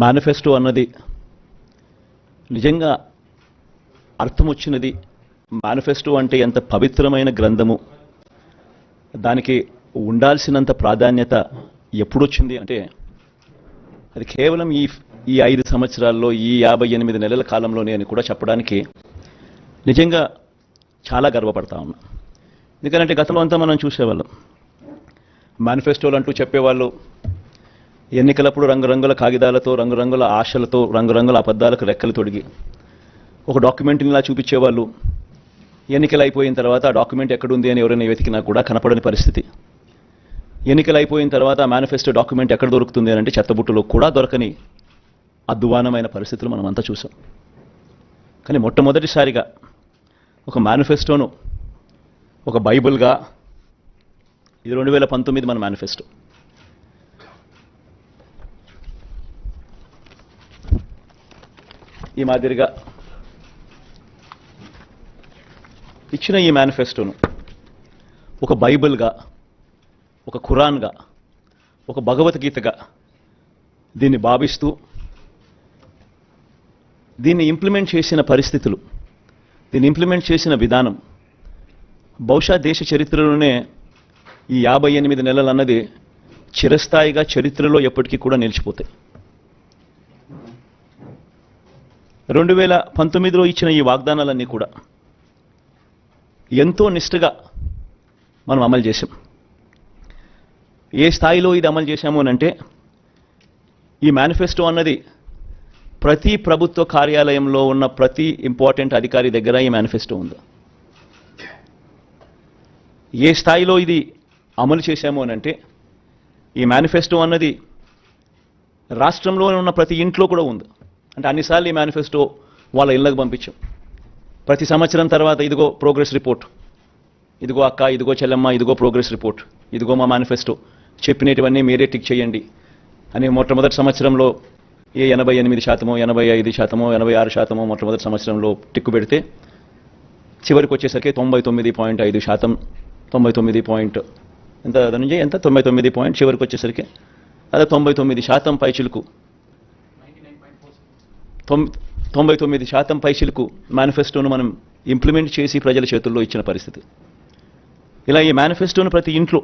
Manifesto అన్నది నిజంగా అర్థం వచ్చినది. మేనిఫెస్టో అంటే ఎంత పవిత్రమైన గ్రంథము, దానికి ఉండాల్సినంత ప్రాధాన్యత ఎప్పుడొచ్చింది అంటే అది కేవలం ఈ 5 సంవత్సరాల్లో, ఈ 58 నెలల కాలంలోనే అని కూడా చెప్పడానికి నిజంగా చాలా గర్వపడతా ఉన్నా. ఎందుకంటే గతంలో అంతా మనం చూసేవాళ్ళం, మేనిఫెస్టోలు అంటూ చెప్పేవాళ్ళు ఎన్నికలప్పుడు రంగురంగుల కాగితాలతో, రంగురంగుల ఆశలతో, రంగురంగుల అబద్ధాలకు రెక్కలు తొడిగి ఒక డాక్యుమెంట్ని ఇలా చూపించేవాళ్ళు. ఎన్నికలు అయిపోయిన తర్వాత ఆ డాక్యుమెంట్ ఎక్కడుంది అని ఎవరైనా వెతికినా కూడా కనపడని పరిస్థితి. ఎన్నికలు అయిపోయిన తర్వాత ఆ మేనిఫెస్టో డాక్యుమెంట్ ఎక్కడ దొరుకుతుంది అని అంటే చెత్తబుట్టలో కూడా దొరకని అద్వానమైన పరిస్థితులు మనం అంతా చూసాం. కానీ మొట్టమొదటిసారిగా ఒక మేనిఫెస్టోను ఒక బైబిల్గా, ఇది 2019 మన మేనిఫెస్టో, ఈ మాదిరిగా ఇచ్చిన ఈ మేనిఫెస్టోను ఒక బైబిల్గా, ఒక ఖురాన్గా, ఒక భగవద్గీతగా దీన్ని భావిస్తూ దీన్ని ఇంప్లిమెంట్ చేసిన పరిస్థితులు, దీన్ని ఇంప్లిమెంట్ చేసిన విధానం బహుశా దేశ చరిత్రలోనే ఈ 58 నెలలు అన్నది చిరస్థాయిగా చరిత్రలో ఎప్పటికీ కూడా నిలిచిపోతాయి. 2019లో ఇచ్చిన ఈ వాగ్దానాలన్నీ కూడా ఎంతో నిష్ఠగా మనం అమలు చేశాం. ఏ స్థాయిలో ఇది అమలు చేశాము అనంటే, ఈ మేనిఫెస్టో అన్నది ప్రతి ప్రభుత్వ కార్యాలయంలో ఉన్న ప్రతి ఇంపార్టెంట్ అధికారి దగ్గర ఈ మేనిఫెస్టో ఉంది. ఏ స్థాయిలో ఇది అమలు చేశాము అనంటే, ఈ మేనిఫెస్టో అన్నది రాష్ట్రంలో ఉన్న ప్రతి ఇంట్లో కూడా ఉంది. అంటే అన్నిసార్లు ఈ మేనిఫెస్టో వాళ్ళ ఇళ్ళకు పంపించాం. ప్రతి సంవత్సరం తర్వాత ఇదిగో ప్రోగ్రెస్ రిపోర్ట్, ఇదిగో అక్క, ఇదిగో చెల్లెమ్మ, ఇదిగో ప్రోగ్రెస్ రిపోర్ట్, ఇదిగో మా మేనిఫెస్టో, చెప్పినటువన్నీ మీరే టిక్ చేయండి అని మొట్టమొదటి సంవత్సరంలో 88%, 85%, 86% మొట్టమొదటి సంవత్సరంలో టిక్కు పెడితే చివరికి వచ్చేసరికి 99.5%, 99 ఎంత ధనంజయ్, ఎంత 99 చివరికి వచ్చేసరికి అదే 99% పైచిలుకు, 99% పైచిలుకు మేనిఫెస్టోను మనం ఇంప్లిమెంట్ చేసి ప్రజల చేతుల్లో ఇచ్చిన పరిస్థితి. ఇలా ఈ మేనిఫెస్టోను ప్రతి ఇంట్లో